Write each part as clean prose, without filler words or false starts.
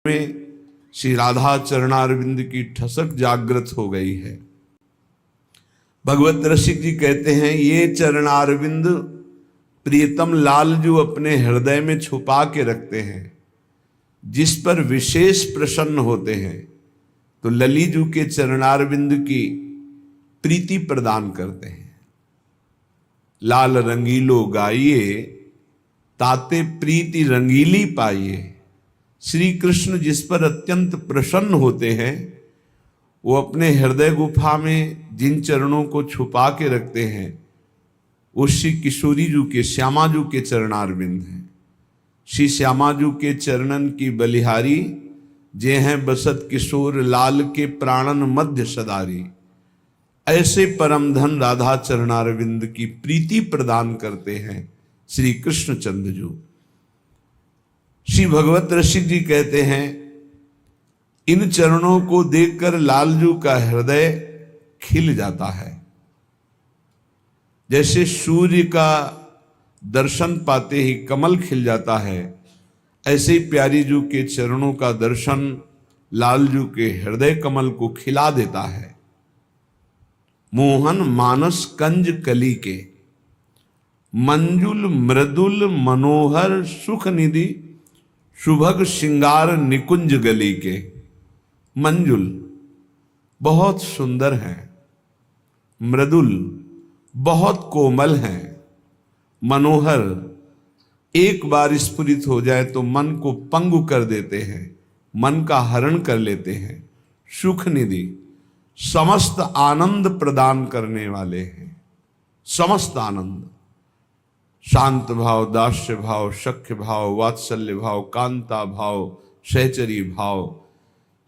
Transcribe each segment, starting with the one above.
में श्री राधा चरणारविंद की ठसक जागृत हो गई है। भगवत रसिक जी कहते हैं, ये चरणारविंद प्रियतम लाल जो अपने हृदय में छुपा के रखते हैं, जिस पर विशेष प्रसन्न होते हैं, तो ललीजू के चरणारविंद की प्रीति प्रदान करते हैं। लाल रंगीलो गाइए, ताते प्रीति रंगीली पाइए। श्री कृष्ण जिस पर अत्यंत प्रसन्न होते हैं, वो अपने हृदय गुफा में जिन चरणों को छुपा के रखते हैं, वो श्री किशोरी जू के, श्यामा जू के चरणारविंद हैं। श्री श्यामा जू के चरणन की बलिहारी, जे हैं बसत किशोर लाल के प्राणन मध्य सदारी। ऐसे परम धन राधा चरणारविंद की प्रीति प्रदान करते हैं श्री कृष्ण चंद्र जू। श्री भगवत रसिक जी कहते हैं, इन चरणों को देखकर लालजू का हृदय खिल जाता है। जैसे सूर्य का दर्शन पाते ही कमल खिल जाता है, ऐसे ही प्यारी जू के चरणों का दर्शन लालजू के हृदय कमल को खिला देता है। मोहन मानस कंज कली के, मंजुल मृदुल मनोहर सुख निधि, सुभग श्रृंगार निकुंज गली के। मंजुल बहुत सुंदर हैं, मृदुल बहुत कोमल हैं, मनोहर एक बार स्फुरित हो जाए तो मन को पंगु कर देते हैं, मन का हरण कर लेते हैं। सुख निधि समस्त आनंद प्रदान करने वाले हैं, समस्त आनंद। शांत भाव, दास्य भाव, सख्य भाव, वात्सल्य भाव, कांता भाव, सहचरी भाव,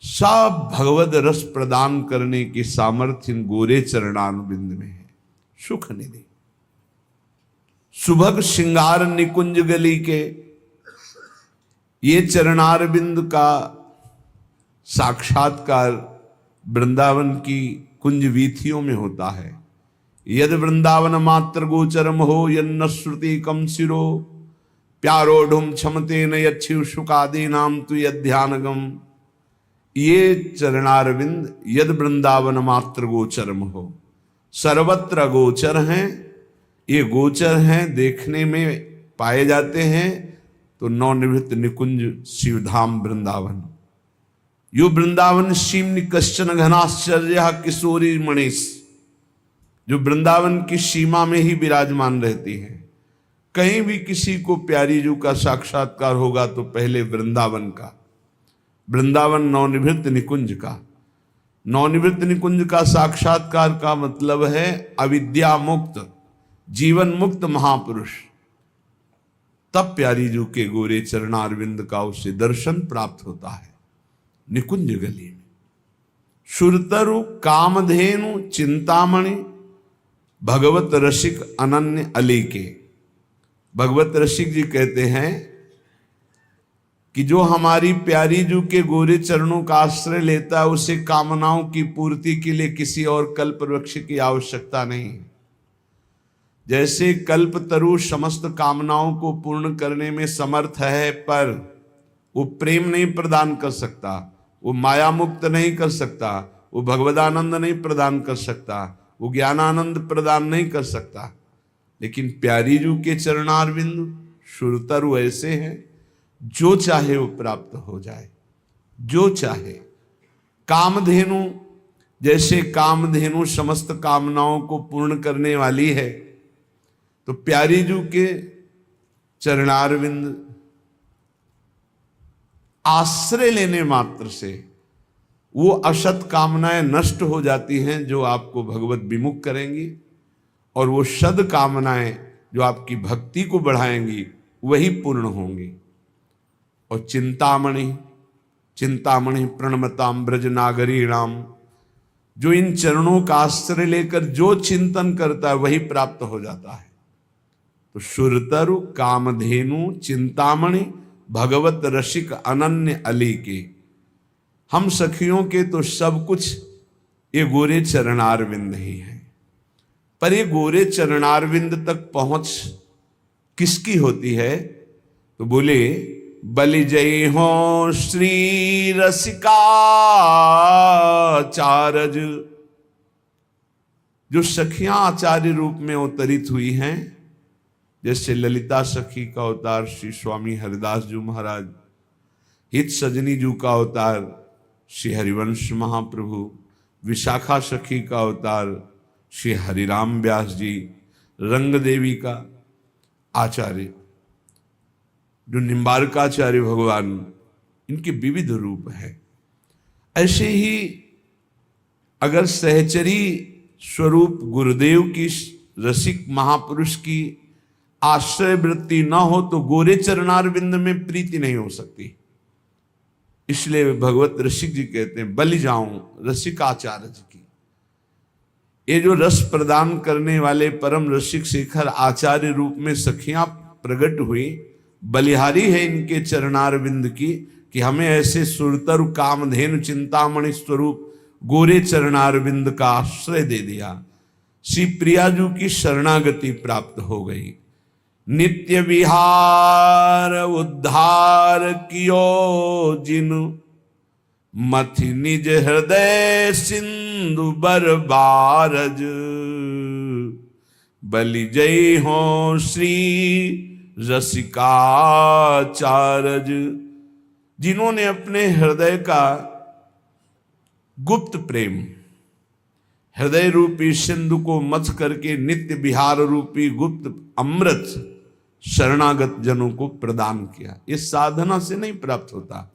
सब भगवद रस प्रदान करने की सामर्थ्य इन गोरे चरणारविंद में है। सुख निधि सुभग श्रृंगार निकुंज गली के, ये चरणारविंद का साक्षात्कार वृंदावन की कुंज वीथियों में होता है। यद वृंदावन मात्र गोचरम हो, यन्न श्रुति कम सिरो, प्यारोढ़ुम क्षमते न यच्छिव शुकादि नाम तु यध्यानगम। ये चरणारविंद यद वृंदावन मात्र गोचरम हो, सर्वत्र गोचर हैं। ये गोचर हैं, देखने में पाए जाते हैं। तो नवनिवृत्त निकुंज शिवधाम वृंदावन, यो वृंदावन सीम कश्चन घनाश्चर्य किशोरी मणिस, जो वृंदावन की सीमा में ही विराजमान रहती है। कहीं भी किसी को प्यारी जू का साक्षात्कार होगा तो पहले वृंदावन का, वृंदावन नवनिवृत्त निकुंज का। नवनिवृत्त निकुंज का साक्षात्कार का मतलब है अविद्या मुक्त, जीवन मुक्त महापुरुष। तब प्यारी जू के गोरे चरणारविंद का उसे दर्शन प्राप्त होता है निकुंज गली में। सुरतरु कामधेनु चिंतामणि, भगवत रसिक अनन्य अली के। भगवत रसिक जी कहते हैं कि जो हमारी प्यारी जू के गोरे चरणों का आश्रय लेता है, उसे कामनाओं की पूर्ति के लिए किसी और कल्प वृक्ष की आवश्यकता नहीं। जैसे कल्प तरु समस्त कामनाओं को पूर्ण करने में समर्थ है, पर वो प्रेम नहीं प्रदान कर सकता, वो माया मुक्त नहीं कर सकता, वो भगवदानंद नहीं प्रदान कर सकता, वो ज्ञानानंद प्रदान नहीं कर सकता। लेकिन प्यारी जू के चरणारविंद सुरतरु ऐसे हैं, जो चाहे वो प्राप्त हो जाए, जो चाहे। कामधेनु, जैसे कामधेनु समस्त कामनाओं को पूर्ण करने वाली है, तो प्यारी जू के चरणारविंद आश्रय लेने मात्र से वो असत कामनाएं नष्ट हो जाती हैं जो आपको भगवत विमुख करेंगी, और वो सद कामनाएं जो आपकी भक्ति को बढ़ाएंगी वही पूर्ण होंगी। और चिंतामणि, चिंतामणि प्रणमताम ब्रज नागरीणाम, जो इन चरणों का आश्रय लेकर जो चिंतन करता है वही प्राप्त हो जाता है। तो सुरतरु कामधेनु चिंतामणि भगवत रसिक अनन्य अली के, हम सखियों के तो सब कुछ ये गोरे चरणारविंद ही है। पर ये गोरे चरणारविंद तक पहुंच किसकी होती है? तो बोले बलि जय हो श्री रसिकाचारज। जो सखियां आचार्य रूप में अवतरित हुई हैं, जैसे ललिता सखी का अवतार श्री स्वामी हरिदास जी महाराज, हित सजनी जी का अवतार श्री हरिवंश महाप्रभु, विशाखा सखी का अवतार श्री हरिराम व्यास जी, रंग देवी का आचार्य जो निम्बारकाचार्य भगवान, इनके विविध रूप है। ऐसे ही अगर सहचरी स्वरूप गुरुदेव की रसिक महापुरुष की आश्रय वृत्ति न हो तो गोरे चरणारविंद में प्रीति नहीं हो सकती। इसलिए भगवत रसिक जी कहते हैं बलि जाऊं रसिकाचार्य जी की। ये जो रस प्रदान करने वाले परम रसिक शेखर आचार्य रूप में सखियां प्रकट हुई, बलिहारी है इनके चरणारविंद की कि हमें ऐसे सुरतर कामधेनु चिंतामणि स्वरूप गोरे चरणारविंद का आश्रय दे दिया। श्री प्रियाजू की शरणागति प्राप्त हो गई। नित्य विहार उद्धार कियो जिन, मथि निज हृदय सिंधु बरबारज। बलि जय हो श्री रसिकाचारज। जिन्होंने अपने हृदय का गुप्त प्रेम, हृदय रूपी सिंधु को मथ करके नित्य विहार रूपी गुप्त अमृत शरणागत जनों को प्रदान किया। ये साधना से नहीं प्राप्त होता,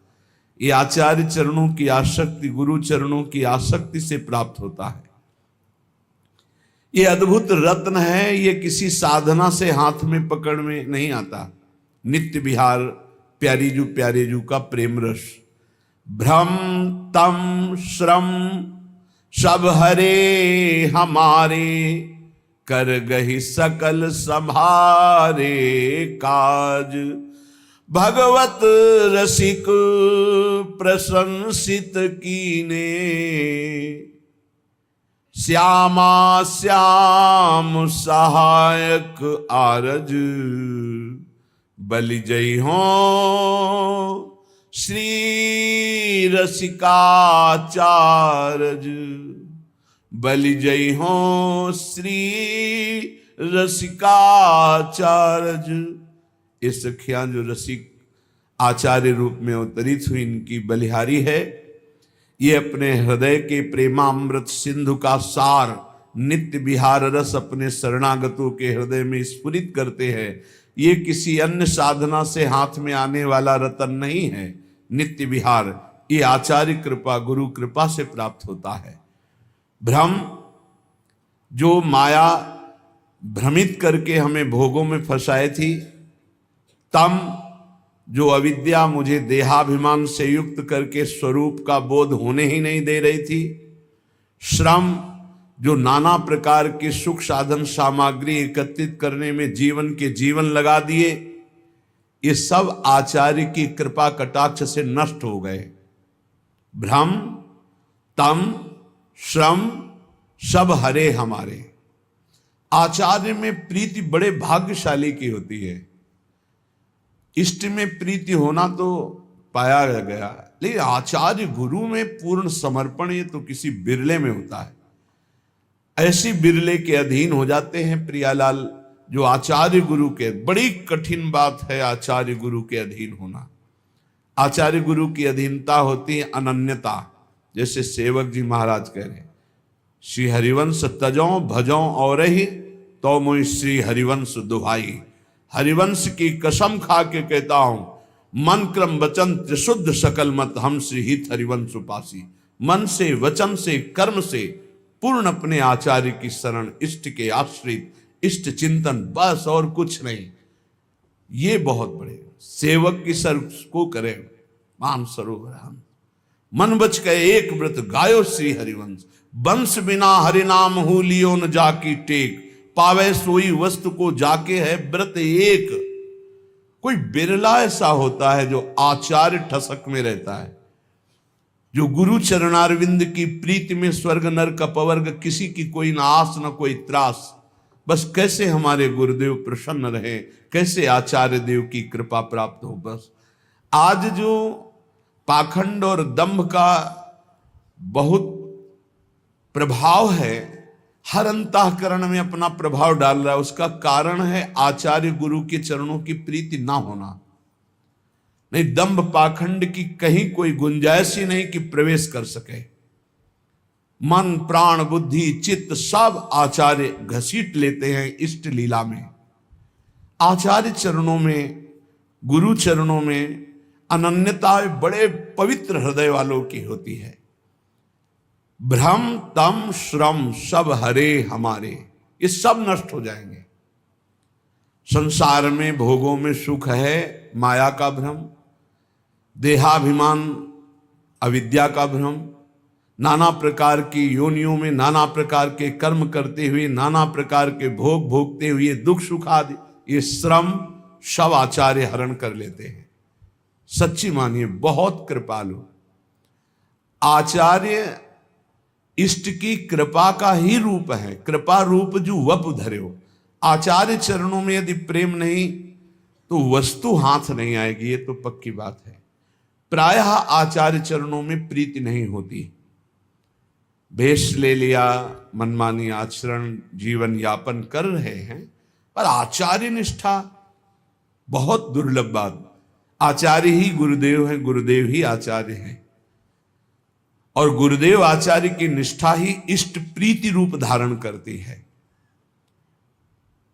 ये आचार्य चरणों की आसक्ति, गुरु चरणों की आसक्ति से प्राप्त होता है। ये अद्भुत रत्न है, ये किसी साधना से हाथ में पकड़ में नहीं आता। नित्य विहार प्यारे जू का प्रेम रस। भ्रम तम श्रम सब हरे हमारे, कर गही सकल संभारे काज। भगवत रसिक प्रशंसित कीने, श्यामा श्याम सहायक आरज। बलि जय हो श्री रसिकाचारज। बलि जय हो श्री रसिकाचारज। ये सखियां जो रसिक आचार्य रूप में अवतरित हुई, इनकी बलिहारी है। ये अपने हृदय के प्रेमामृत सिंधु का सार नित्य विहार रस अपने शरणागतों के हृदय में स्फुरित करते हैं। ये किसी अन्य साधना से हाथ में आने वाला रतन नहीं है। नित्य विहार ये आचार्य कृपा, गुरु कृपा से प्राप्त होता है। भ्रम, जो माया भ्रमित करके हमें भोगों में फंसाए थी। तम, जो अविद्या मुझे देहाभिमान से युक्त करके स्वरूप का बोध होने ही नहीं दे रही थी। श्रम, जो नाना प्रकार के सुख साधन सामग्री एकत्रित करने में जीवन लगा दिए, ये सब आचार्य की कृपा कटाक्ष से नष्ट हो गए। भ्रम, तम, श्रम सब हरे हमारे। आचार्य में प्रीति बड़े भाग्यशाली की होती है। इष्ट में प्रीति होना तो पाया गया, लेकिन आचार्य गुरु में पूर्ण समर्पण ये तो किसी बिरले में होता है। ऐसी बिरले के अधीन हो जाते हैं प्रियालाल जो आचार्य गुरु के। बड़ी कठिन बात है आचार्य गुरु के अधीन होना। आचार्य गुरु की अधीनता होती है अनन्यता। जैसे सेवक जी महाराज कह रहे, श्री हरिवंश तजों भजों और ही तो मुझ श्री हरिवंश दुहाई। हरिवंश की कसम खा के कहता हूं, मन क्रम वचन त्रिशुद्ध सकल मत हम श्री हित हरिवंश उपासी। मन से, वचन से, कर्म से पूर्ण अपने आचार्य की शरण, इष्ट के आश्रित, इष्ट चिंतन, बस और कुछ नहीं। ये बहुत बड़े सेवक की सर को करें। मान सरोवर हम मन बच गए एक व्रत गायो श्री हरिवंश। वंश बिना हरिनाम हु लियो न जाकी टेक। पावे सोई वस्तु को जाके है व्रत एक। कोई बिरला ऐसा होता है जो आचार्य ठसक में रहता है, जो गुरु चरणारविंद की प्रीति में स्वर्ग नरक अपवर्ग किसी की कोई न आस न कोई त्रास। बस कैसे हमारे गुरुदेव प्रसन्न रहे, कैसे आचार्य देव की कृपा प्राप्त हो। बस आज जो पाखंड और दंभ का बहुत प्रभाव है, हर अंतःकरण में अपना प्रभाव डाल रहा है, उसका कारण है आचार्य गुरु के चरणों की प्रीति ना होना। नहीं, दंभ पाखंड की कहीं कोई गुंजाइश ही नहीं कि प्रवेश कर सके। मन प्राण बुद्धि चित्त सब आचार्य घसीट लेते हैं इष्ट लीला में। आचार्य चरणों में, गुरु चरणों में अनन्यता बड़े पवित्र हृदय वालों की होती है। भ्रम तम श्रम सब हरे हमारे, ये सब नष्ट हो जाएंगे। संसार में भोगों में सुख है, माया का भ्रम, देहाभिमान अविद्या का भ्रम, नाना प्रकार की योनियों में नाना प्रकार के कर्म करते हुए, नाना प्रकार के भोग भोगते हुए दुख सुख आदि, ये श्रम सब आचार्य हरण कर लेते हैं। सच्ची मानिए, बहुत कृपालु आचार्य इष्ट की कृपा का ही रूप है। कृपा रूप जो वप धर्यो, आचार्य चरणों में यदि प्रेम नहीं तो वस्तु हाथ नहीं आएगी, ये तो पक्की बात है। प्रायः आचार्य चरणों में प्रीति नहीं होती। भेष ले लिया, मनमानी आचरण, जीवन यापन कर रहे हैं, पर आचार्य निष्ठा बहुत दुर्लभ बात। आचार्य ही गुरुदेव है, गुरुदेव ही आचार्य है, और गुरुदेव आचार्य की निष्ठा ही इष्ट प्रीति रूप धारण करती है।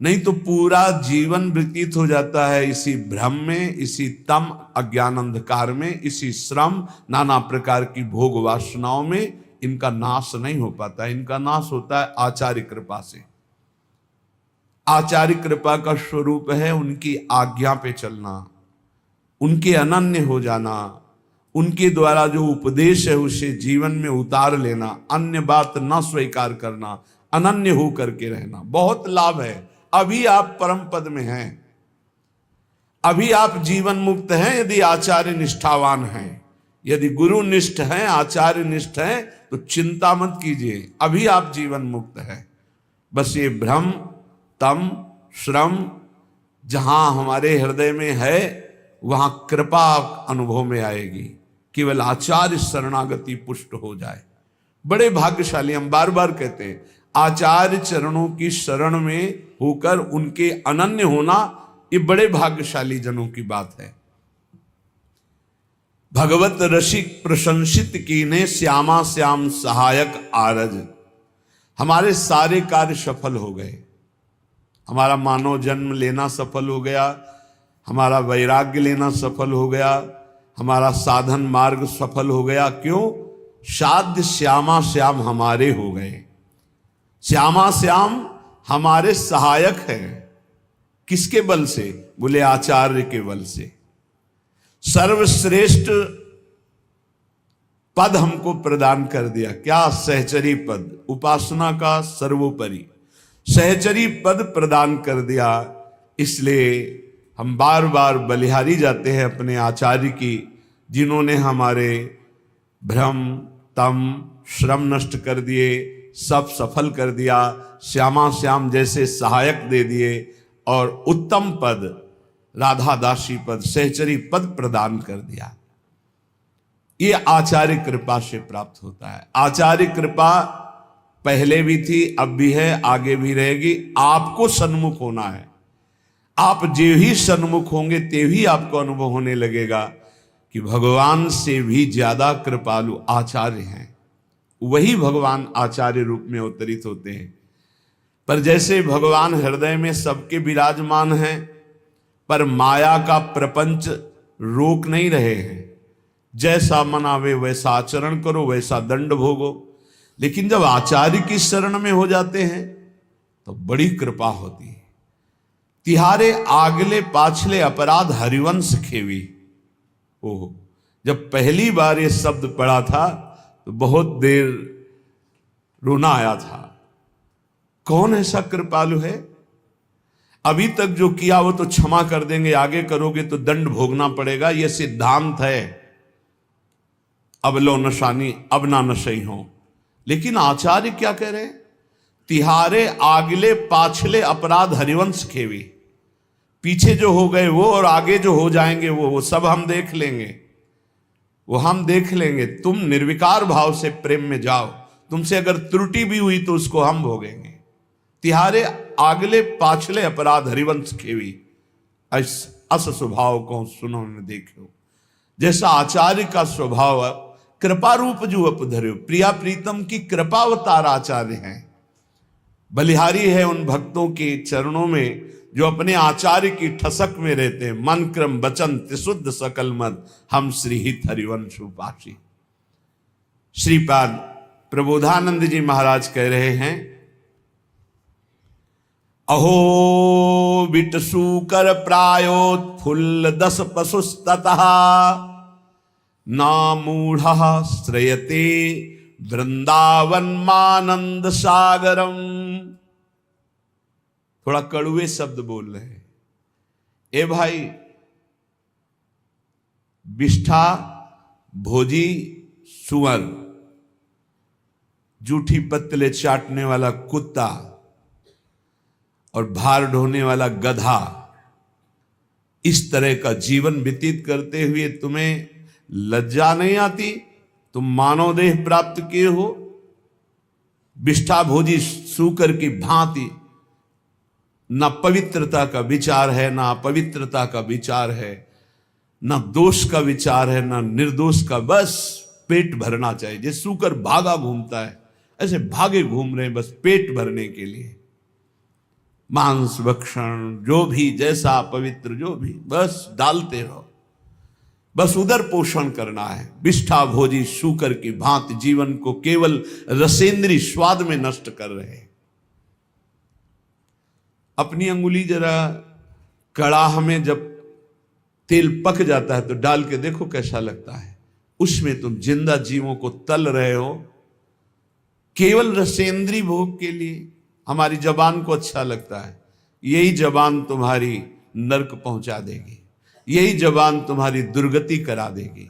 नहीं तो पूरा जीवन व्यतीत हो जाता है इसी भ्रम में, इसी तम अज्ञान अंधकार में, इसी श्रम नाना प्रकार की भोग वासनाओं में। इनका नाश नहीं हो पाता, इनका नाश होता है आचार्य कृपा से। आचार्य कृपा का स्वरूप है उनकी आज्ञा पे चलना, उनके अनन्य हो जाना, उनके द्वारा जो उपदेश है उसे जीवन में उतार लेना, अन्य बात न स्वीकार करना, अनन्य हो करके रहना। बहुत लाभ है। अभी आप परम पद में हैं, अभी आप जीवन मुक्त हैं यदि आचार्य निष्ठावान हैं। यदि गुरु निष्ठ हैं, आचार्य निष्ठ हैं, तो चिंता मत कीजिए, अभी आप जीवन मुक्त हैं। बस ये भ्रम तम श्रम जहां हमारे हृदय में है वहां कृपा अनुभव में आएगी। केवल आचार्य शरणागति पुष्ट हो जाए, बड़े भाग्यशाली। हम बार बार कहते हैं, आचार्य चरणों की शरण में होकर उनके अनन्य होना, ये बड़े भाग्यशाली जनों की बात है। भगवत रसिक प्रशंसित कीने श्यामा श्याम सहायक आरज। हमारे सारे कार्य सफल हो गए, हमारा मानव जन्म लेना सफल हो गया, हमारा वैराग्य लेना सफल हो गया, हमारा साधन मार्ग सफल हो गया। क्यों? साध्य श्यामा श्याम हमारे हो गए। श्यामा श्याम हमारे सहायक हैं। किसके बल से? बोले आचार्य के बल से। सर्वश्रेष्ठ पद हमको प्रदान कर दिया। क्या? सहचरी पद, उपासना का सर्वोपरि सहचरी पद प्रदान कर दिया। इसलिए हम बार बार बलिहारी जाते हैं अपने आचार्य की, जिन्होंने हमारे भ्रम तम श्रम नष्ट कर दिए, सब सफल कर दिया, श्यामा श्याम जैसे सहायक दे दिए, और उत्तम पद राधा दासी पद, सहचरी पद प्रदान कर दिया। ये आचार्य कृपा से प्राप्त होता है। आचार्य कृपा पहले भी थी, अब भी है, आगे भी रहेगी। आपको सन्मुख होना है। आप जो ही सन्मुख होंगे तेवी आपको अनुभव होने लगेगा कि भगवान से भी ज्यादा कृपालु आचार्य हैं। वही भगवान आचार्य रूप में अवतरित होते हैं। पर जैसे भगवान हृदय में सबके विराजमान हैं, पर माया का प्रपंच रोक नहीं रहे हैं। जैसा मन आवे वैसा आचरण करो, वैसा दंड भोगो। लेकिन जब आचार्य की शरण में हो जाते हैं तो बड़ी कृपा होती है। तिहारे आगले पाछले अपराध हरिवंश खेवी। ओह, जब पहली बार ये शब्द पढ़ा था तो बहुत देर रोना आया था। कौन ऐसा कृपालु है? अभी तक जो किया वो तो क्षमा कर देंगे, आगे करोगे तो दंड भोगना पड़ेगा, ये सिद्धांत है। अब लो नशानी अब ना नशई हो। लेकिन आचार्य क्या कह रहे हैं? तिहारे आगले पाछले अपराध हरिवंश खेवी। पीछे जो हो गए वो और आगे जो हो जाएंगे वो सब हम देख लेंगे, वो हम देख लेंगे। तुम निर्विकार भाव से प्रेम में जाओ, तुमसे अगर त्रुटि भी हुई तो उसको हम भोगेंगे। तिहारे आगले पाछले अपराध हरिवंश खेवी, अस स्वभाव को सुनो न देखो। जैसा आचार्य का स्वभाव कृपा रूप जो अपधर्यो, प्रिया प्रीतम की कृपावतार आचार्य हैं, बलिहारी है उन भक्तों के चरणों में जो अपने आचार्य की ठसक में रहते हैं। मन क्रम वचन त्रिशुद्ध सकल मत, हम श्रीहित हरिवंश उपासी। श्रीपाद प्रबोधानंद जी महाराज कह रहे हैं, अहो विटसु कर प्रायोत्फुल्ल दस पशुस्ततः, नामूढ़ श्रयते वृंदावन मानंद सागरम। थोड़ा कड़ुए शब्द बोल रहे हैं। ए भाई, बिष्ठा भोजी सुअर, जूठी पत्तले चाटने वाला कुत्ता और भार ढोने वाला गधा, इस तरह का जीवन व्यतीत करते हुए तुम्हें लज्जा नहीं आती? तुम मानव देह प्राप्त किए हो, बिष्ठा भोजी सूकर की भांति न पवित्रता का विचार है, न अपवित्रता का विचार है, न दोष का विचार है, न निर्दोष का। बस पेट भरना चाहिए। जैसे सूकर भागा घूमता है, ऐसे भागे घूम रहे हैं बस पेट भरने के लिए। मांस भक्षण जो भी, जैसा अपवित्र जो भी, बस डालते रहो, बस उदर पोषण करना है। बिष्ठा भोजी सूकर की भांति जीवन को केवल रसेंद्री स्वाद में नष्ट कर रहे हैं। अपनी अंगुली जरा कड़ाह में जब तेल पक जाता है तो डाल के देखो कैसा लगता है। उसमें तुम जिंदा जीवों को तल रहे हो केवल रसेंद्री भोग के लिए। हमारी जबान को अच्छा लगता है, यही जबान तुम्हारी नरक पहुंचा देगी, यही जबान तुम्हारी दुर्गति करा देगी।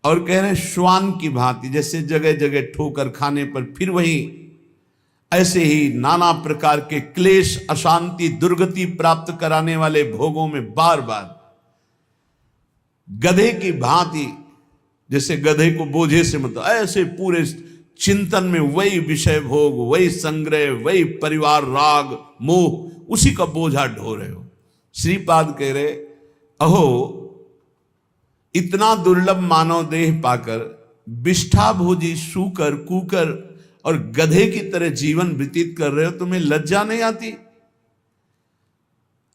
और कह रहे श्वान की भांति, जैसे जगह जगह ठोकर खाने पर फिर वही, ऐसे ही नाना प्रकार के क्लेश, अशांति, दुर्गति प्राप्त कराने वाले भोगों में बार बार गधे की भांति, जैसे गधे को बोझे से मतलब ऐसे पूरे चिंतन में वही विषय भोग, वही संग्रह, वही परिवार राग मोह, उसी का बोझा ढो रहे हो। श्रीपाद कह रहे, अहो इतना दुर्लभ मानव देह पाकर बिष्ठा भोजी सूकर कुकर और गधे की तरह जीवन व्यतीत कर रहे हो, तुम्हें लज्जा नहीं आती?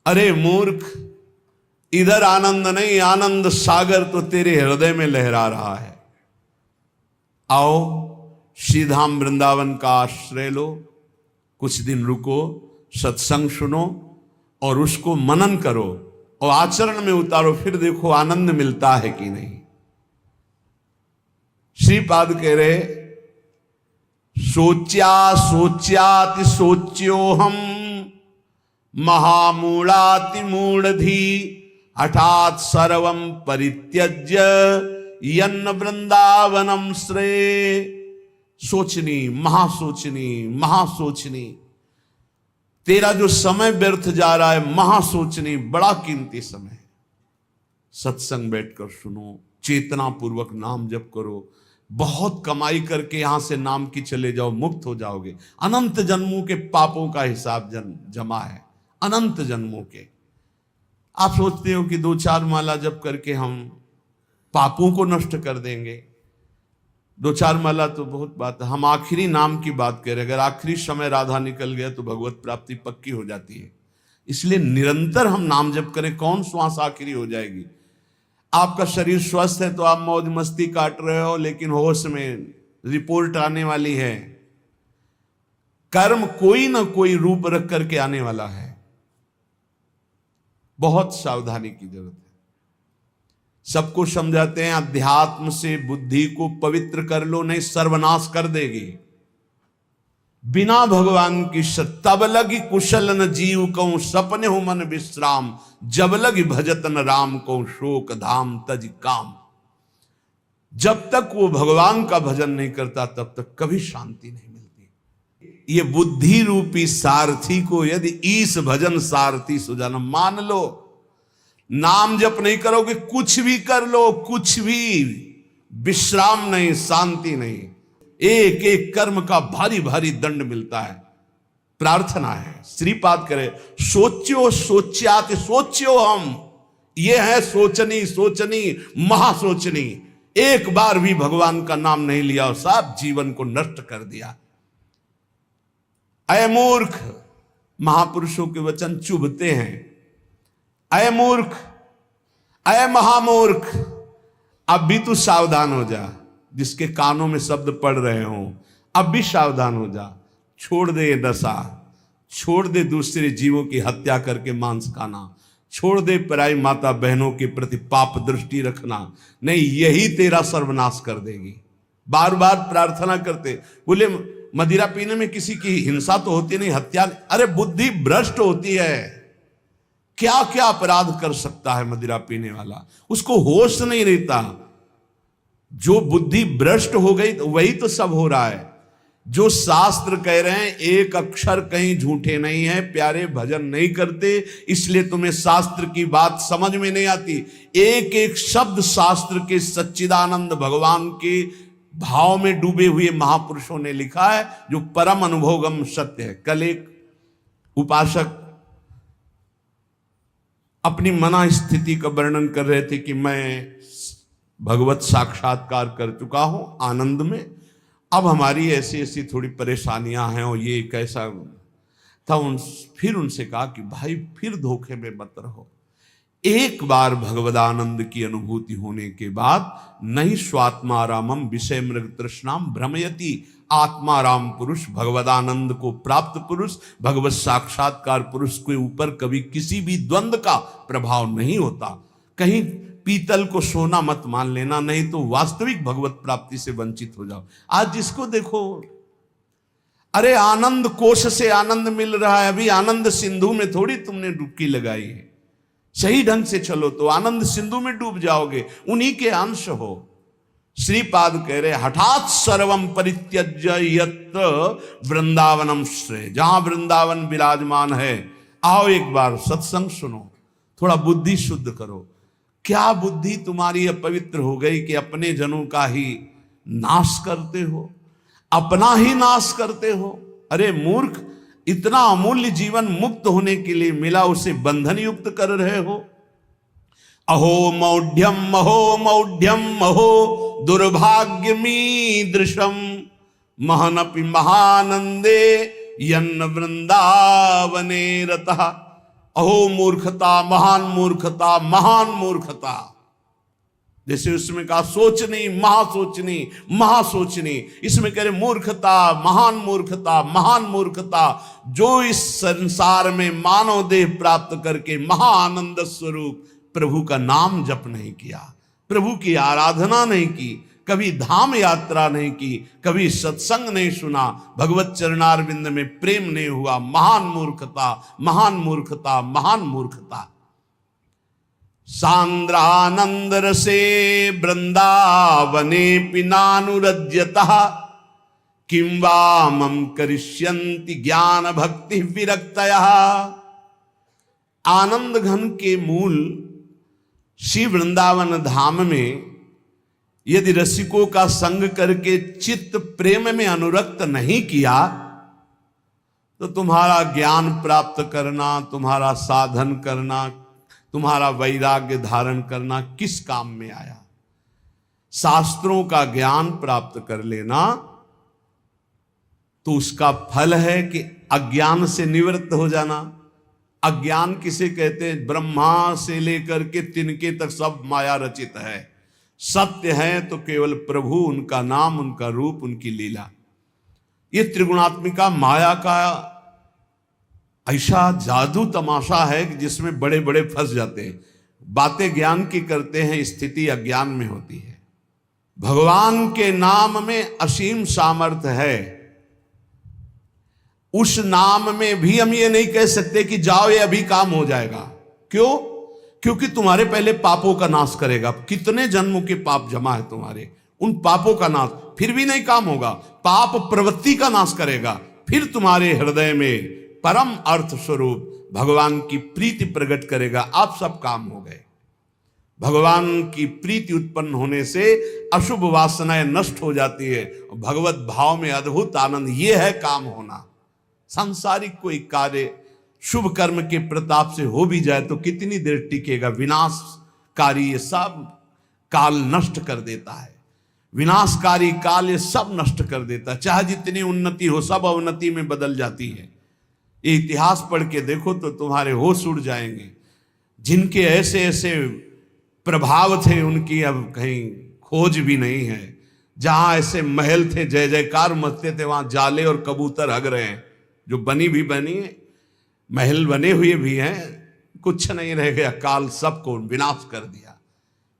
अरे मूर्ख, इधर आनंद नहीं, आनंद सागर तो तेरे हृदय में लहरा रहा है। आओ श्रीधाम वृंदावन का आश्रय लो, कुछ दिन रुको, सत्संग सुनो और उसको मनन करो और आचरण में उतारो, फिर देखो आनंद मिलता है कि नहीं। श्रीपाद कह रहे, सोच्या सोच्याति सोच्यो हम महामूढ़ाति मूढ़धी हठात सर्वम परित्यज्य यन्न वृंदावनम श्रेय। सोचनी, महासोचनी, महासोचनी, तेरा जो समय व्यर्थ जा रहा है, महासोचनी, बड़ा कीमती समय है। सत्संग बैठकर सुनो, चेतना पूर्वक नाम जप करो, बहुत कमाई करके यहां से नाम की चले जाओ, मुक्त हो जाओगे। अनंत जन्मों के पापों का हिसाब जमा है, अनंत जन्मों के। आप सोचते हो कि 2-4 माला जप करके हम पापों को नष्ट कर देंगे। 2-4 माला तो बहुत बात है, हम आखिरी नाम की बात करें। अगर आखिरी समय राधा निकल गया तो भगवत प्राप्ति पक्की हो जाती है। इसलिए निरंतर हम नाम जप करें। कौन श्वास आखिरी हो जाएगी? आपका शरीर स्वस्थ है तो आप मौज मस्ती काट रहे हो, लेकिन होश में रिपोर्ट आने वाली है। कर्म कोई ना कोई रूप रख करके आने वाला है। बहुत सावधानी की जरूरत है। सबको समझाते हैं अध्यात्म से बुद्धि को पवित्र कर लो, नहीं सर्वनाश कर देगी। बिना भगवान की तब लगी कुशल न जीव कहूं सपने हो मन विश्राम, जब लगी भजत न राम कहूं शोक धाम तज काम। जब तक वो भगवान का भजन नहीं करता तब तक कभी शांति नहीं मिलती। ये बुद्धि रूपी सारथी को यदि ईश भजन सारथी सुजन, मान लो नाम जप नहीं करोगे, कुछ भी कर लो, कुछ भी विश्राम नहीं, शांति नहीं, एक एक कर्म का भारी भारी दंड मिलता है। प्रार्थना है, श्रीपाद करे, सोच्यो सोच्यात सोच्यो हम, ये है सोचनी सोचनी महासोचनी। एक बार भी भगवान का नाम नहीं लिया और सब जीवन को नष्ट कर दिया। अय मूर्ख, महापुरुषों के वचन चुभते हैं। अय मूर्ख, अय महामूर्ख, अब भी तू सावधान हो जा। जिसके कानों में शब्द पड़ रहे हो, अब भी सावधान हो जा। छोड़ दे ये दशा, छोड़ दे दूसरे जीवों की हत्या करके मांस खाना, छोड़ दे पराई माता बहनों के प्रति पाप दृष्टि रखना, नहीं यही तेरा सर्वनाश कर देगी। बार बार प्रार्थना करते, बोले मदिरा पीने में किसी की हिंसा तो होती नहीं, हत्या, अरे बुद्धि भ्रष्ट होती है। क्या क्या अपराध कर सकता है मदिरा पीने वाला, उसको होश नहीं रहता। जो बुद्धि भ्रष्ट हो गई वही तो सब हो रहा है। जो शास्त्र कह रहे हैं एक अक्षर कहीं झूठे नहीं है, प्यारे भजन नहीं करते, इसलिए तुम्हें शास्त्र की बात समझ में नहीं आती। एक एक शब्द शास्त्र के सच्चिदानंद भगवान के भाव में डूबे हुए महापुरुषों ने लिखा है, जो परम अनुभवगम सत्य है। कल एक उपासक अपनी मना स्थिति का वर्णन कर रहे थे कि मैं भगवत साक्षात्कार कर चुका हूं आनंद में, अब हमारी ऐसी ऐसी थोड़ी परेशानियां हैं और ये कैसा था। फिर उनसे कहा कि भाई फिर धोखे में मत रहो। एक बार भगवदानंद की अनुभूति होने के बाद नहीं स्वात्मारामम विषय मृग तृष्णाम भ्रमयति, आत्माराम पुरुष, भगवदानंद को प्राप्त पुरुष, भगवत साक्षात्कार पुरुष के ऊपर कभी किसी भी द्वंद्व का प्रभाव नहीं होता। कहीं पीतल को सोना मत मान लेना, नहीं तो वास्तविक भगवत प्राप्ति से वंचित हो जाओ। आज जिसको देखो, अरे आनंद कोश से आनंद मिल रहा है, अभी आनंद सिंधु में थोड़ी तुमने डुबकी लगाई है। सही ढंग से चलो तो आनंद सिंधु में डूब जाओगे, उन्हीं के अंश हो। श्रीपाद कह रहे हठात सर्वम परित्यज्य यत्र वृंदावनम श्रेय, जहां वृंदावन विराजमान है, आओ एक बार सत्संग सुनो, थोड़ा बुद्धि शुद्ध करो। क्या बुद्धि तुम्हारी अपवित्र हो गई कि अपने जनों का ही नाश करते हो, अपना ही नाश करते हो। अरे मूर्ख, इतना अमूल्य जीवन मुक्त होने के लिए मिला, उसे बंधन युक्त कर रहे हो। अहो मौढ़्यम अहो मौढ़्यम अहो दुर्भाग्यमीदृशम महनपि महानंदे यन्न वृंदावने रतः। अहो मूर्खता, महान मूर्खता, महान मूर्खता। जैसे उसमें कहा सोचनी महासोचनी महासोचनी, इसमें कह रहे मूर्खता, महान मूर्खता, महान मूर्खता, जो इस संसार में मानव देह प्राप्त करके महाआनंद स्वरूप प्रभु का नाम जप नहीं किया, प्रभु की आराधना नहीं की, कभी धाम यात्रा नहीं की, कभी सत्संग नहीं सुना, भगवत चरणारविंद में प्रेम नहीं हुआ। महान मूर्खता, महान मूर्खता, महान मूर्खता। सांद्रानंद रसे वृंदावने पिनानुरज्यतः किं वा मम करिष्यन्ति ज्ञान भक्ति विरक्तयः। आनंद घन के मूल श्री वृंदावन धाम में यदि रसिकों का संग करके चित्त प्रेम में अनुरक्त नहीं किया, तो तुम्हारा ज्ञान प्राप्त करना, तुम्हारा साधन करना, तुम्हारा वैराग्य धारण करना किस काम में आया। शास्त्रों का ज्ञान प्राप्त कर लेना तो उसका फल है कि अज्ञान से निवृत्त हो जाना। अज्ञान किसे कहते हैं? ब्रह्मा से लेकर के तिनके तक सब माया रचित है। सत्य है तो केवल प्रभु, उनका नाम, उनका रूप, उनकी लीला। ये त्रिगुणात्मिका माया का ऐसा जादू तमाशा है कि जिसमें बड़े बड़े फंस जाते हैं। बातें ज्ञान की करते हैं, स्थिति अज्ञान में होती है। भगवान के नाम में असीम सामर्थ्य है। उस नाम में भी हम ये नहीं कह सकते कि जाओ ये अभी काम हो जाएगा। क्यों? क्योंकि तुम्हारे पहले पापों का नाश करेगा। कितने जन्मों के पाप जमा है तुम्हारे, उन पापों का नाश, फिर भी नहीं काम होगा। पाप प्रवृत्ति का नाश करेगा, फिर तुम्हारे हृदय में परम अर्थ स्वरूप भगवान की प्रीति प्रकट करेगा, आप सब काम हो गए। भगवान की प्रीति उत्पन्न होने से अशुभ वासनाएं नष्ट हो जाती है, भगवत भाव में अद्भुत आनंद, ये है काम होना। सांसारिक कोई कार्य शुभ कर्म के प्रताप से हो भी जाए तो कितनी देर टिकेगा, विनाशकारी ये सब काल नष्ट कर देता है, विनाशकारी काल ये सब नष्ट कर देता है। चाहे जितनी उन्नति हो सब अवनति में बदल जाती है। ये इतिहास पढ़ के देखो तो तुम्हारे होश उड़ जाएंगे। जिनके ऐसे ऐसे प्रभाव थे उनकी अब कहीं खोज भी नहीं है। जहां ऐसे महल थे जय जयकार मचते थे, वहां जाले और कबूतर हग रहे हैं। जो बनी है, महल बने हुए भी हैं, कुछ नहीं रह गया, काल सबको विनाश कर दिया।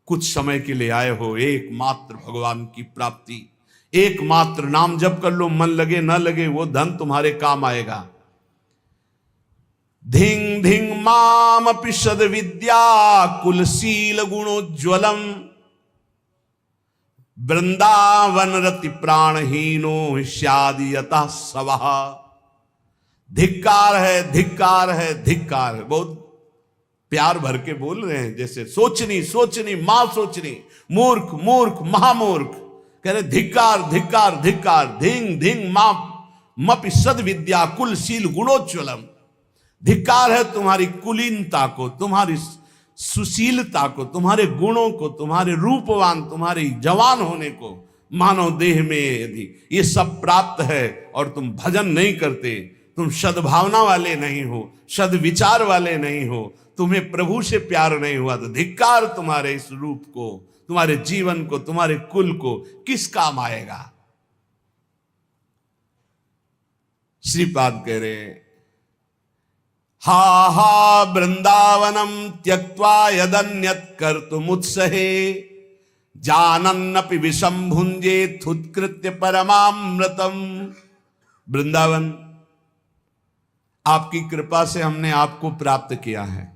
कुछ समय के लिए आए हो, एकमात्र भगवान की प्राप्ति, एकमात्र नाम जप कर लो, मन लगे न लगे वो धन तुम्हारे काम आएगा। धिंग धिंग माम पिशद विद्या कुलशील गुणोज्वलम वृंदावन रति प्राणहीनो स्यादि यतः सवः। धिक्कार है, धिक्कार है, धिक्कार है। बहुत प्यार भर के बोल रहे हैं, जैसे सोचनी सोचनी मां सोचनी, मूर्ख मूर्ख महामूर्ख, कह रहे धिक्कार धिक्कार धिक्कार। धिंग धिंग मां मपि सद विद्या कुलशील गुणोज्वलम। धिक्कार है तुम्हारी कुलीनता को, तुम्हारी सुशीलता को, तुम्हारे गुणों को, तुम्हारे रूपवान, तुम्हारे जवान होने को। मानव देह में यदि ये सब प्राप्त है और तुम भजन नहीं करते, तुम सद्भावना वाले नहीं हो, सद्विचार वाले नहीं हो, तुम्हें प्रभु से प्यार नहीं हुआ, तो धिक्कार तुम्हारे इस रूप को, तुम्हारे जीवन को, तुम्हारे कुल को किस काम आएगा। श्रीपाद कह रहे हा हा वृंदावनम त्यक्त्वा यदन्यत् कर्तुमुत्सहे जानन्नपि विषम भुंजेत् उत्कृत्य परमामृतम। वृंदावन आपकी कृपा से हमने आपको प्राप्त किया है,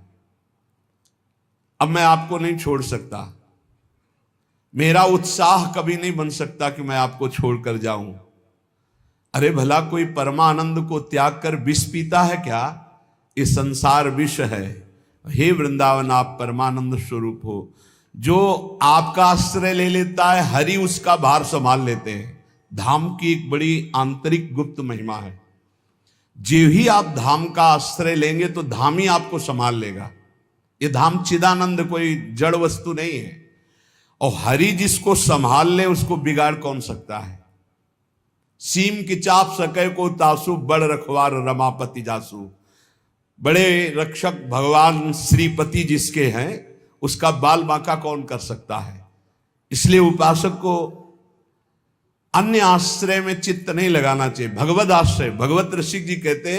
अब मैं आपको नहीं छोड़ सकता। मेरा उत्साह कभी नहीं बन सकता कि मैं आपको छोड़कर जाऊं। अरे भला कोई परमानंद को त्याग कर विष पीता है क्या? इस संसार विष है। हे वृंदावन आप परमानंद स्वरूप हो। जो आपका आश्रय ले लेता है, हरि उसका भार संभाल लेते हैं। धाम की एक बड़ी आंतरिक गुप्त महिमा है। जो ही आप धाम का आश्रय लेंगे तो धाम ही आपको संभाल लेगा। ये धाम चिदानंद कोई जड़ वस्तु नहीं है, और हरि जिसको संभाल ले उसको बिगाड़ कौन सकता है। सीम की चाप सके को तासु, बड़ रखवार रमापति जासु। बड़े रक्षक भगवान श्रीपति जिसके हैं उसका बाल बांका कौन कर सकता है। इसलिए उपासक को अन्य आश्रय में चित्त नहीं लगाना चाहिए, भगवत आश्रय। भगवत ऋषिक जी कहते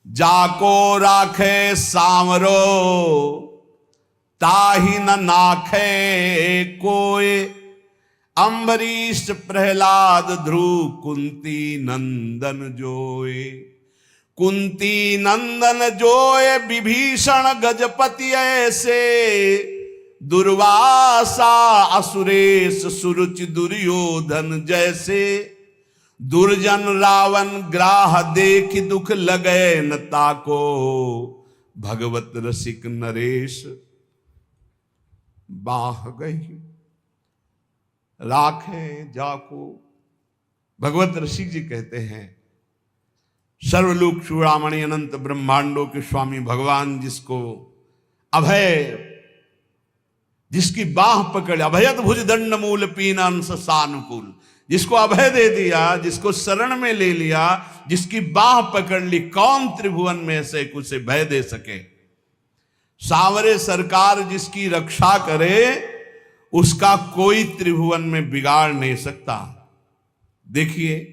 जाको राखे सांवरो ताहि न नाखे कोय। अम्बरीश प्रहलाद ध्रुव कुंती नंदन जोय। कुंती नंदन जोय विभीषण गजपति ऐसे। दुर्वासा असुरेश सुरुचि दुर्योधन जैसे। दुर्जन रावण ग्राह देख दुख लगे न ताको। भगवत रसिक नरेश बाह गई राखे जाको। भगवत ऋषि जी कहते हैं सर्वलोक चूड़ामणि अनंत ब्रह्मांडों के स्वामी भगवान जिसको अभय, जिसकी बाह पकड़, अभयत भुज दंड मूल पीनन सानुकूल, जिसको अभय दे दिया, जिसको शरण में ले लिया, जिसकी बाह पकड़ ली, कौन त्रिभुवन में से उसे भय दे सके। सांवरे सरकार जिसकी रक्षा करे उसका कोई त्रिभुवन में बिगाड़ नहीं सकता। देखिए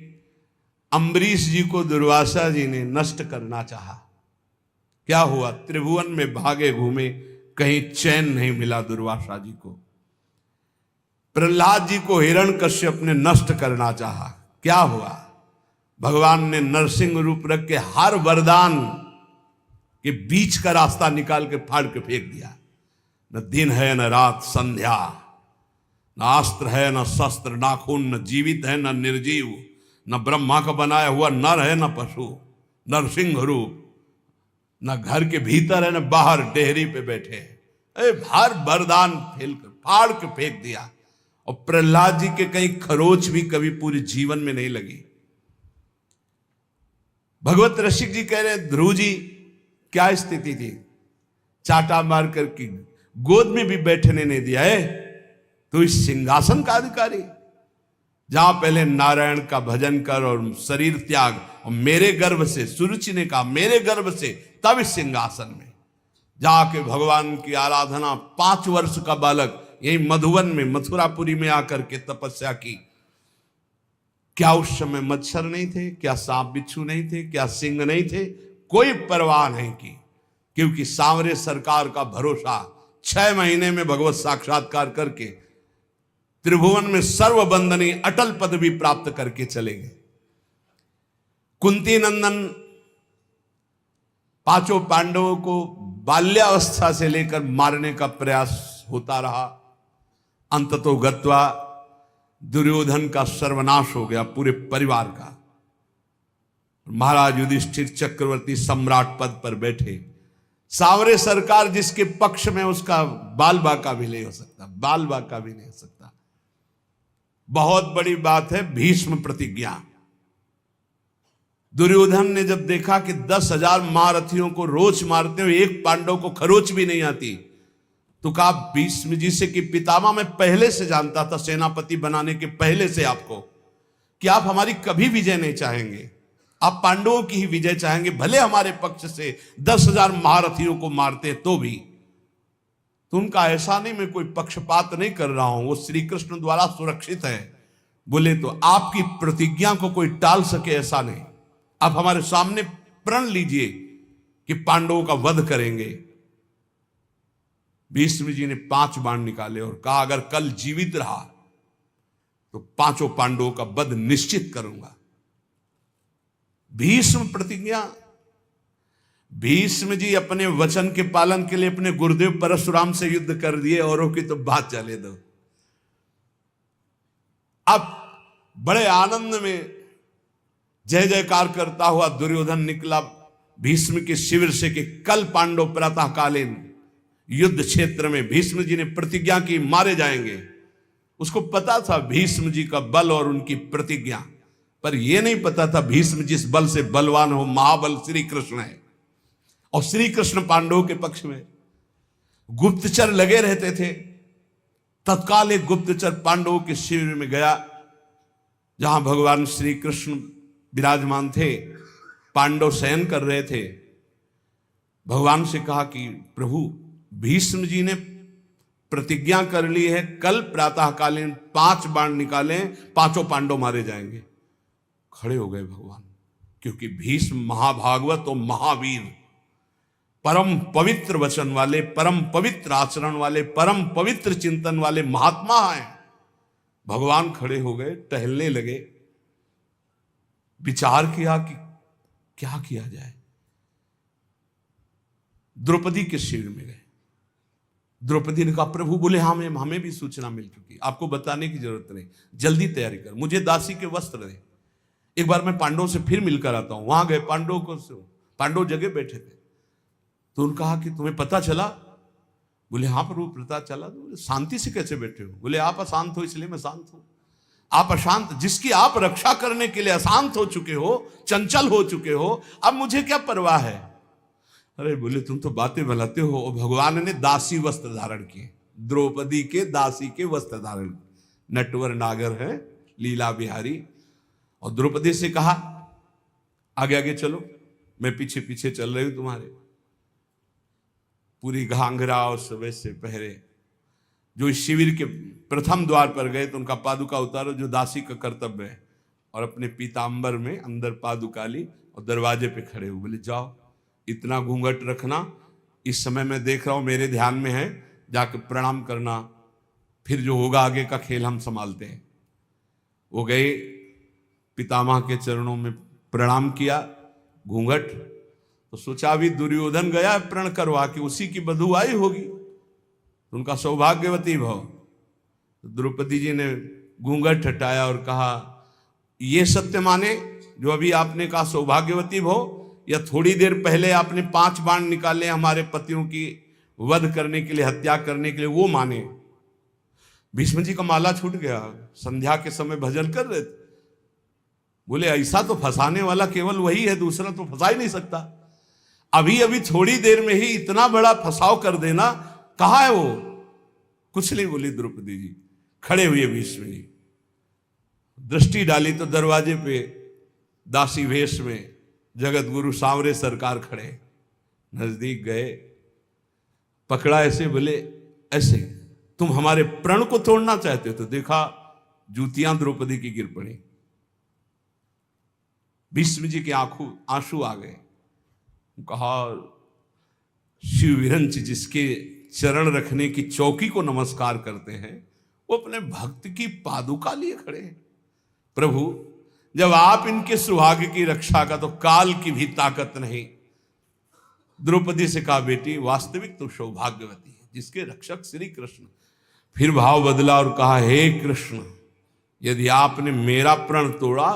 अम्बरीश जी को दुर्वासा जी ने नष्ट करना चाहा, क्या हुआ? त्रिभुवन में भागे घूमे, कहीं चैन नहीं मिला दुर्वासा जी को। प्रहलाद जी को हिरण्यकश्यप ने नष्ट करना चाहा, क्या हुआ? भगवान ने नरसिंह रूप रख के हर वरदान के बीच का रास्ता निकाल के फाड़ के फेंक दिया। न दिन है न रात संध्या, न अस्त्र है न शस्त्र, ना खून न जीवित है न निर्जीव, न ब्रह्मा का बनाया हुआ नर है, न पशु, नरसिंह रूप, न घर के भीतर है न बाहर डेहरी पे बैठे हैं। हर वरदान फेल कर फाड़ के फेंक दिया। और प्रहलाद जी के कहीं खरोच भी कभी पूरे जीवन में नहीं लगी। भगवत रसिक जी कह रहे ध्रुव जी क्या स्थिति थी, चाटा मार करके गोद में भी बैठने नहीं दिया है। तो इस सिंहासन का अधिकारी, जहां पहले नारायण का भजन कर और शरीर त्याग, और मेरे गर्भ से, सुरुचि ने कहा मेरे गर्भ से, तब इस सिंहासन में जाके भगवान की आराधना, 5 वर्ष का बालक यही मधुवन में, मथुरापुरी में आकर के तपस्या की। क्या उस समय मच्छर नहीं थे, क्या सांप बिच्छू नहीं थे, क्या सिंह नहीं थे, कोई परवाह नहीं की, क्योंकि सांवरे सरकार का भरोसा 6 महीने में भगवत साक्षात्कार करके त्रिभुवन में सर्वबंदनी अटल पद भी प्राप्त करके चले गए। कुंती नंदन 5 पांडवों को बाल्यावस्था से लेकर मारने का प्रयास होता रहा। अंततो गत्वा दुर्योधन का सर्वनाश हो गया, पूरे परिवार का। महाराज युधिष्ठिर चक्रवर्ती सम्राट पद पर बैठे। सांवरे सरकार जिसके पक्ष में, उसका बाल बाका भी नहीं हो सकता, बाल बाका भी नहीं हो सकता। बहुत बड़ी बात है भीष्म प्रतिज्ञा। दुर्योधन ने जब देखा कि 10,000 महारथियों को रोज मारते हुए एक पांडव को खरोच भी नहीं आती, तो कहा भीष्म जी से कि पितामह मैं पहले से जानता था, सेनापति बनाने के पहले से आपको, कि आप हमारी कभी विजय नहीं चाहेंगे, आप पांडवों की ही विजय चाहेंगे, भले हमारे पक्ष से 10,000 महारथियों को मारते तो भी। तो उनका ऐसा नहीं, मैं कोई पक्षपात नहीं कर रहा हूं, वो श्री कृष्ण द्वारा सुरक्षित है। बोले तो आपकी प्रतिज्ञा को कोई टाल सके ऐसा नहीं, आप हमारे सामने प्रण लीजिए कि पांडवों का वध करेंगे। भीष्म जी ने 5 बाण निकाले और कहा अगर कल जीवित रहा तो 5 पांडवों का वध निश्चित करूंगा। भीष्म प्रतिज्ञा। भीष्म जी अपने वचन के पालन के लिए अपने गुरुदेव परशुराम से युद्ध कर दिए, औरों की तो बात चले दो। अब बड़े आनंद में जय जयकार करता हुआ दुर्योधन निकला भीष्म के शिविर से कि कल पांडव प्रातःकालीन युद्ध क्षेत्र में, भीष्म जी ने प्रतिज्ञा की मारे जाएंगे। उसको पता था भीष्म जी का बल और उनकी प्रतिज्ञा, पर यह नहीं पता था भीष्म जिस बल से बलवान हो, महाबल श्री कृष्ण है, और श्री कृष्ण पांडवों के पक्ष में। गुप्तचर लगे रहते थे। तत्काल एक गुप्तचर पांडवों के शिविर में गया, जहां भगवान श्री कृष्ण विराजमान थे, पांडव शयन कर रहे थे। भगवान से कहा कि प्रभु भीष्म जी ने प्रतिज्ञा कर ली है, कल प्रातःकालीन 5 बाण निकालें, 5 पांडव मारे जाएंगे। खड़े हो गए भगवान, क्योंकि भीष्म महाभागवत और महावीर, परम पवित्र वचन वाले, परम पवित्र आचरण वाले, परम पवित्र चिंतन वाले महात्मा हैं। भगवान खड़े हो गए, टहलने लगे, विचार किया कि क्या किया जाए। द्रौपदी के शिविर में गए। द्रौपदी ने कहा प्रभु, बोले हाँ हमें भी सूचना मिल चुकी, आपको बताने की जरूरत नहीं, जल्दी तैयारी कर, मुझे दासी के वस्त्र दे, एक बार मैं पांडवों से फिर मिलकर आता हूं। वहां गए, पांडव जगह बैठे थे। तो उन्होंने कहा कि तुम्हें पता चला? बोले हाँ प्रभु पता चला। तो शांति से कैसे बैठे हो? बोले आप अशांत हो इसलिए मैं शांत हूं। आप अशांत, जिसकी आप रक्षा करने के लिए अशांत हो चुके हो, चंचल हो चुके हो, अब मुझे क्या परवाह है? अरे बोले तुम तो बातें बनाते हो। और भगवान ने दासी वस्त्र धारण किए, द्रौपदी के दासी के वस्त्र धारण, नटवर नागर है, लीला बिहारी। और द्रौपदी से कहा आगे आगे चलो, मैं पीछे पीछे चल रही हूं तुम्हारे। पूरी घाघरा और सब से पहरे। जो इस शिविर के प्रथम द्वार पर गए तो उनका पादुका उतारो, जो दासी का कर्तव्य है, और अपने पीतांबर में अंदर पादुका ली और दरवाजे पे खड़े हुए। बोले जाओ, इतना घूंघट रखना, इस समय मैं देख रहा हूं मेरे ध्यान में है, जाके प्रणाम करना, फिर जो होगा आगे का खेल हम संभालते हैं। वो गए, पितामह के चरणों में प्रणाम किया, घूंघट। तो सोचा अभी दुर्योधन गया प्रण करवा के, उसी की बधू आई होगी, तो उनका सौभाग्यवती भव। तो द्रौपदी जी ने घूंघट हटाया और कहा ये सत्य माने जो अभी आपने कहा सौभाग्यवती भो, या थोड़ी देर पहले आपने 5 बाण निकाले हमारे पतियों की वध करने के लिए, हत्या करने के लिए, वो माने। भीष्म जी का माला छूट गया, संध्या के समय भजन कर रहे थे, बोले ऐसा तो फंसाने वाला केवल वही है, दूसरा तो फंसा ही नहीं सकता। अभी अभी थोड़ी देर में ही इतना बड़ा फंसाव कर देना, कहाँ है वो? कुछ नहीं बोली द्रौपदी जी। खड़े हुए भीष्म जी, दृष्टि डाली तो दरवाजे पे दासी वेश में जगत गुरु सांवरे सरकार खड़े। नजदीक गए, पकड़ा ऐसे, बोले ऐसे तुम हमारे प्रण को तोड़ना चाहते हो? तो देखा जूतियां द्रौपदी की गिर पड़ी। भीष्म जी के आंसू आ गए। कहा शिव विरंच जिसके चरण रखने की चौकी को नमस्कार करते हैं, वो अपने भक्त की पादुका लिए खड़े हैं। प्रभु जब आप इनके सुहाग की रक्षा का, तो काल की भी ताकत नहीं। द्रौपदी से कहा बेटी वास्तविक तो सौभाग्यवती है जिसके रक्षक श्री कृष्ण। फिर भाव बदला और कहा हे कृष्ण, यदि आपने मेरा प्रण तोड़ा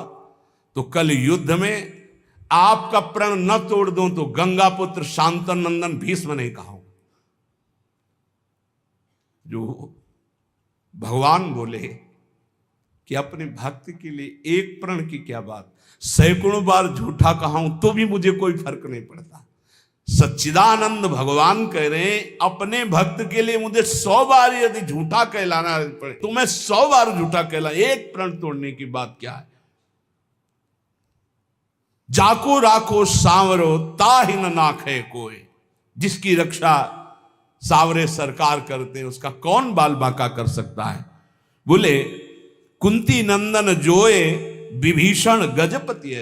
तो कल युद्ध में आपका प्रण न तोड़ दूं तो गंगा पुत्र शांतन नंदन भीष्म नहीं कहा। जो भगवान बोले कि अपने भक्त के लिए एक प्रण की क्या बात, सैकड़ों बार झूठा कहा हूं तो भी मुझे कोई फर्क नहीं पड़ता। सच्चिदानंद भगवान कह रहे हैं अपने भक्त के लिए मुझे 100 बार यदि झूठा कहलाना पड़े तो मैं 100 बार झूठा कहला, एक प्रण तोड़ने की बात क्या है? जाको राखो सांवरो ताहि न नाखे कोई, जिसकी रक्षा सांवरे सरकार करते हैं उसका कौन बाल बांका कर सकता है। बोले कुंती नंदन जोए विभीषण गजपति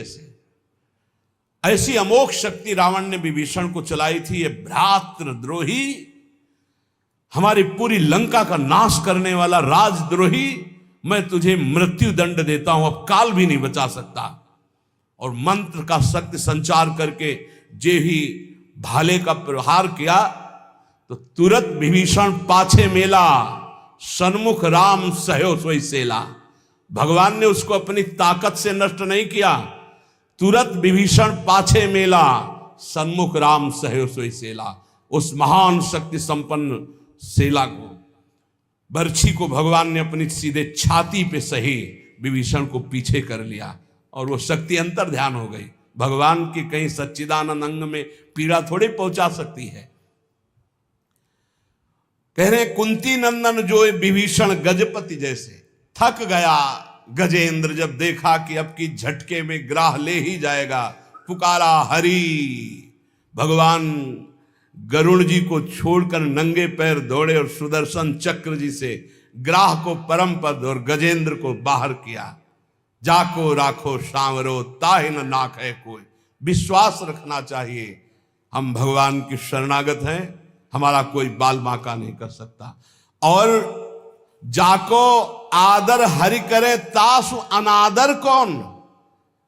ऐसी अमोघ शक्ति रावण ने विभीषण को चलाई थी। ये भ्रातृद्रोही, हमारी पूरी लंका का नाश करने वाला राजद्रोही, मैं तुझे मृत्यु दंड देता हूं, अब काल भी नहीं बचा सकता। और मंत्र का शक्ति संचार करके जे ही भाले का प्रहार किया तो तुरंत विभीषण पाछे मेला, सन्मुख राम सहयो सोई सेला। भगवान ने उसको अपनी ताकत से नष्ट नहीं किया, तुरंत विभीषण पाछे मेला, सन्मुख राम सहयो सोई सेला। उस महान शक्ति संपन्न सेला को, बर्छी को भगवान ने अपनी सीधे छाती पे सही विभीषण को पीछे कर लिया और वो शक्ति अंतर ध्यान हो गई। भगवान की कहीं सच्चिदानंद अंग में पीड़ा थोड़ी पहुंचा सकती है। कह रहे कुंती नंदन जो विभीषण गजपति जैसे। थक गया गजेंद्र जब देखा कि अब की झटके में ग्राह ले ही जाएगा, पुकारा हरि। भगवान गरुण जी को छोड़कर नंगे पैर दौड़े और सुदर्शन चक्र जी से ग्राह को परम पद और गजेंद्र को बाहर किया। जाको राखो सांवरो ताहि न नाखे कोई। विश्वास रखना चाहिए, हम भगवान की शरणागत हैं, हमारा कोई बाल बांका नहीं कर सकता। और जाको आदर हरि करे तासु अनादर कौन,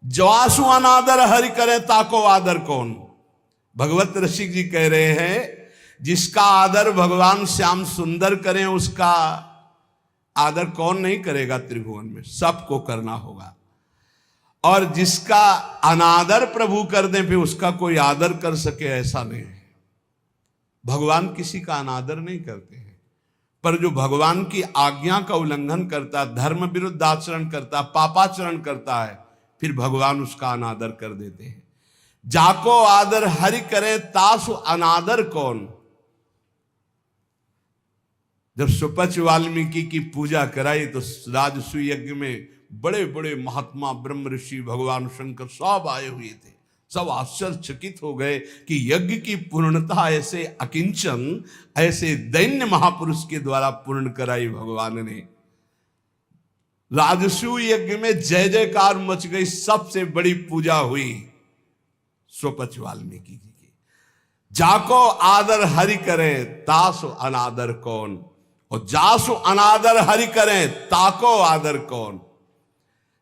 जवासु अनादर हरि करे ताको आदर कौन। भगवत ऋषि जी कह रहे हैं जिसका आदर भगवान श्याम सुंदर करें उसका आदर कौन नहीं करेगा त्रिभुवन में, सबको करना होगा। और जिसका अनादर प्रभु कर दे फिर उसका कोई आदर कर सके ऐसा नहीं है। भगवान किसी का अनादर नहीं करते हैं, पर जो भगवान की आज्ञा का उल्लंघन करता है, धर्म विरुद्ध आचरण करता है, पापाचरण करता है, फिर भगवान उसका अनादर कर देते हैं। जाको आदर हरि करे तासु अनादर कौन। जब सुपच वाल्मीकि की पूजा कराई तो राजसूय यज्ञ में बड़े बड़े महात्मा ब्रह्म ऋषि भगवान शंकर सब आए हुए थे। सब आश्चर्यचकित हो गए कि यज्ञ की पूर्णता ऐसे अकिंचन, ऐसे दैन्य महापुरुष के द्वारा पूर्ण कराई भगवान ने। राजसूय यज्ञ में जय जयकार मच गई, सबसे बड़ी पूजा हुई सुपच वाल्मीकि जी की। जाको आदर हरि करे तासु अनादर कौन, और जासु अनादर हरि करे ताको आदर कौन।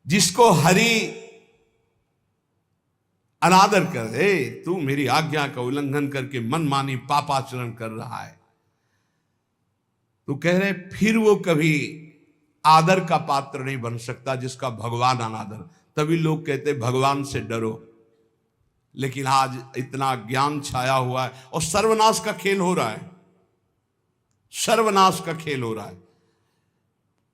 जिसको हरि अनादर कर दे, तू मेरी आज्ञा का उल्लंघन करके मनमानी पापाचरण कर रहा है, तो कह रहे फिर वो कभी आदर का पात्र नहीं बन सकता जिसका भगवान अनादर। तभी लोग कहते भगवान से डरो। लेकिन आज इतना ज्ञान छाया हुआ है और सर्वनाश का खेल हो रहा है, सर्वनाश का खेल हो रहा है।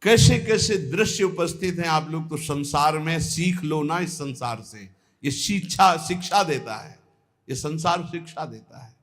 कैसे कैसे दृश्य उपस्थित हैं। आप लोग तो संसार में सीख लो ना, इस संसार से। ये शिक्षा देता है, ये संसार शिक्षा देता है।